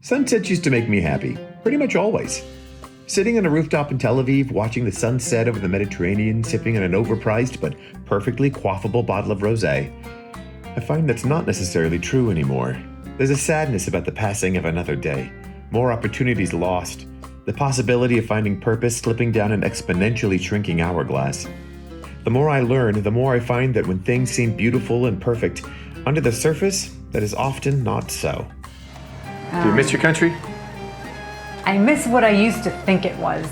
Sunsets used to make me happy, pretty much always. Sitting on a rooftop in Tel Aviv, watching the sun set over the Mediterranean, sipping on an overpriced but perfectly quaffable bottle of rosé. I find that's not necessarily true anymore. There's a sadness about the passing of another day, more opportunities lost, the possibility of finding purpose slipping down an exponentially shrinking hourglass. The more I learn, the more I find that when things seem beautiful and perfect, under the surface, that is often not so. Do you miss your country? I miss what I used to think it was.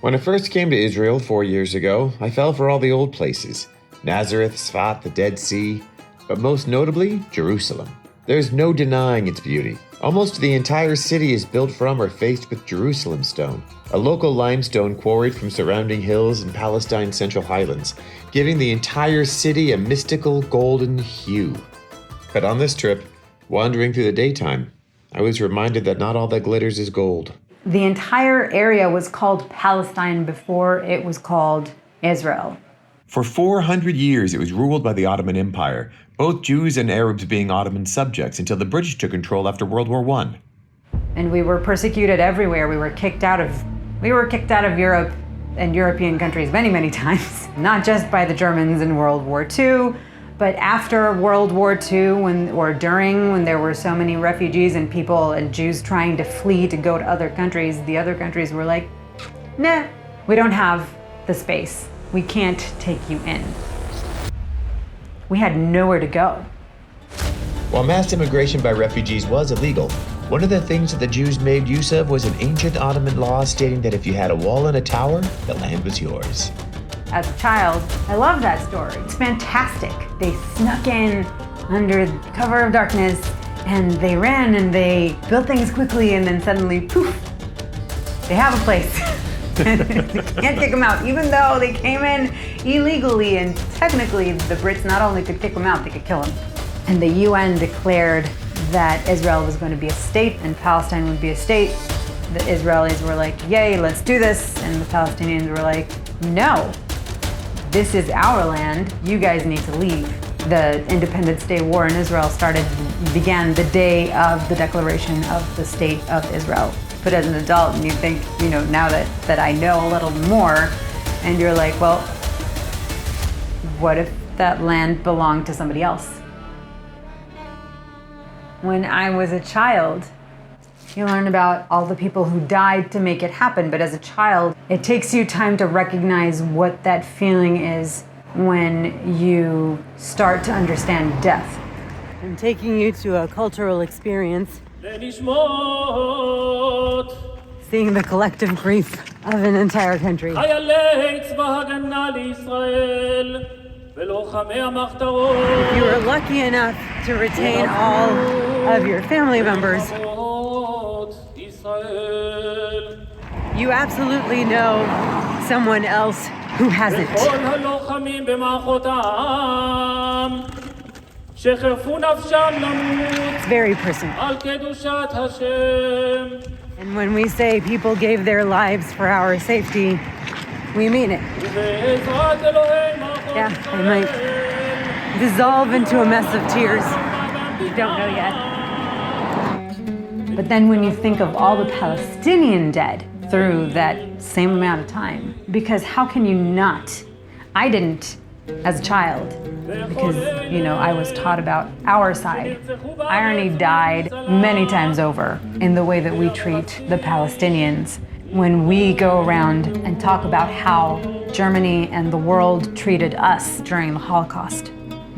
When I first came to Israel 4 years ago, I fell for all the old places. Nazareth, Sfat, the Dead Sea, but most notably, Jerusalem. There's no denying its beauty. Almost the entire city is built from or faced with Jerusalem stone, a local limestone quarried from surrounding hills in Palestine's Central Highlands, giving the entire city a mystical golden hue. But on this trip, wandering through the daytime, I was reminded that not all that glitters is gold. The entire area was called Palestine before it was called Israel. For 400 years, it was ruled by the Ottoman Empire, both Jews and Arabs being Ottoman subjects until the British took control after World War I. And we were persecuted everywhere. We were kicked out of Europe and European countries many, many times. Not just by the Germans in World War II, but after World War II, when there were so many refugees and people and Jews trying to flee to go to other countries, the other countries were like, nah, we don't have the space. We can't take you in. We had nowhere to go. While mass immigration by refugees was illegal, one of the things that the Jews made use of was an ancient Ottoman law stating that if you had a wall and a tower, the land was yours. As a child, I love that story. It's fantastic. They snuck in under cover of darkness and they ran and they built things quickly and then suddenly, poof, they have a place. They can't kick them out, even though they came in illegally, and technically the Brits not only could kick them out, they could kill them. And the UN declared that Israel was going to be a state and Palestine would be a state. The Israelis were like, yay, let's do this. And the Palestinians were like, no, this is our land. You guys need to leave. The Independence Day War in Israel began the day of the declaration of the State of Israel. But as an adult, and you think, now that I know a little more, and you're like, well, what if that land belonged to somebody else? When I was a child, you learn about all the people who died to make it happen, but as a child, it takes you time to recognize what that feeling is when you start to understand death. I'm taking you to a cultural experience, seeing the collective grief of an entire country. If you were lucky enough to retain all of your family members, you absolutely know someone else who hasn't. It's very personal. And when we say people gave their lives for our safety, we mean it. Yeah, I might dissolve into a mess of tears. You don't know yet. But then when you think of all the Palestinian dead through that same amount of time, because how can you not? I didn't as a child, because, I was taught about our side. Irony died many times over in the way that we treat the Palestinians when we go around and talk about how Germany and the world treated us during the Holocaust.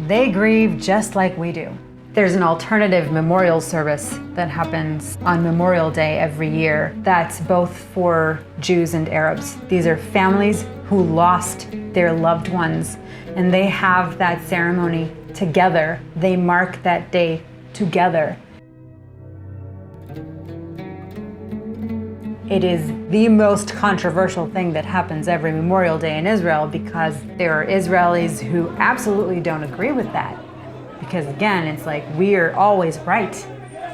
They grieve just like we do. There's an alternative memorial service that happens on Memorial Day every year that's both for Jews and Arabs. These are families who lost their loved ones, and they have that ceremony together. They mark that day together. It is the most controversial thing that happens every Memorial Day in Israel, because there are Israelis who absolutely don't agree with that. Because again, it's like, we're always right.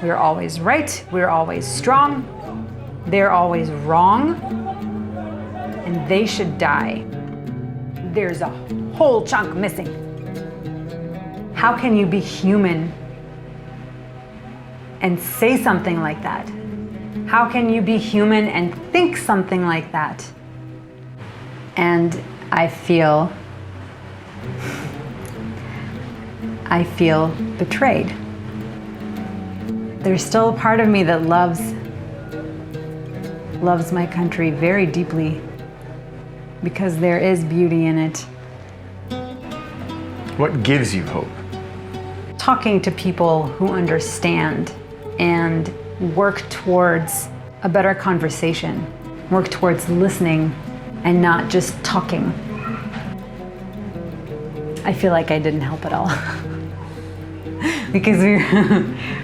We're always right. We're always strong. They're always wrong. And they should die. There's a whole chunk missing. How can you be human and say something like that? How can you be human and think something like that? And I feel betrayed. There's still a part of me that loves my country very deeply because there is beauty in it. What gives you hope? Talking to people who understand and work towards a better conversation, work towards listening and not just talking. I feel like I didn't help at all. Because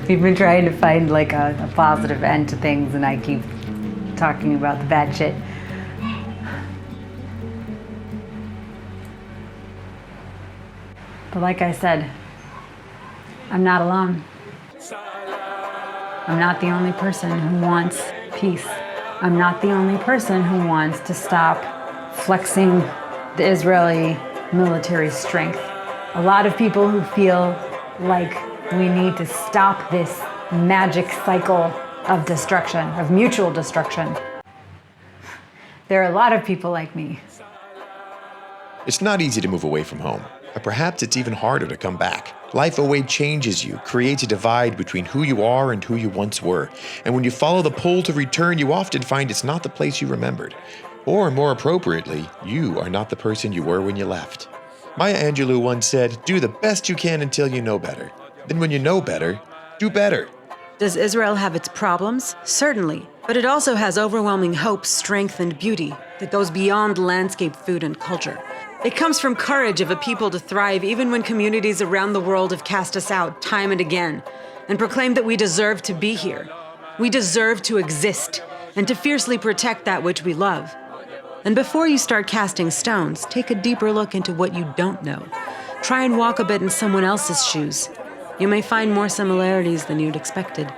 we've been trying to find like a positive end to things, and I keep talking about the bad shit. But like I said, I'm not alone. I'm not the only person who wants peace. I'm not the only person who wants to stop flexing the Israeli military strength. A lot of people who feel like we need to stop this magic cycle of destruction, of mutual destruction. There are a lot of people like me. It's not easy to move away from home, but perhaps it's even harder to come back. Life away changes you, creates a divide between who you are and who you once were. And when you follow the pull to return, you often find it's not the place you remembered. Or more appropriately, you are not the person you were when you left. Maya Angelou once said, "Do the best you can until you know better. Then when you know better, do better." Does Israel have its problems? Certainly. But it also has overwhelming hope, strength, and beauty that goes beyond landscape, food, and culture. It comes from courage of a people to thrive even when communities around the world have cast us out time and again and proclaimed that we deserve to be here. We deserve to exist and to fiercely protect that which we love. And before you start casting stones, take a deeper look into what you don't know. Try and walk a bit in someone else's shoes. You may find more similarities than you'd expected.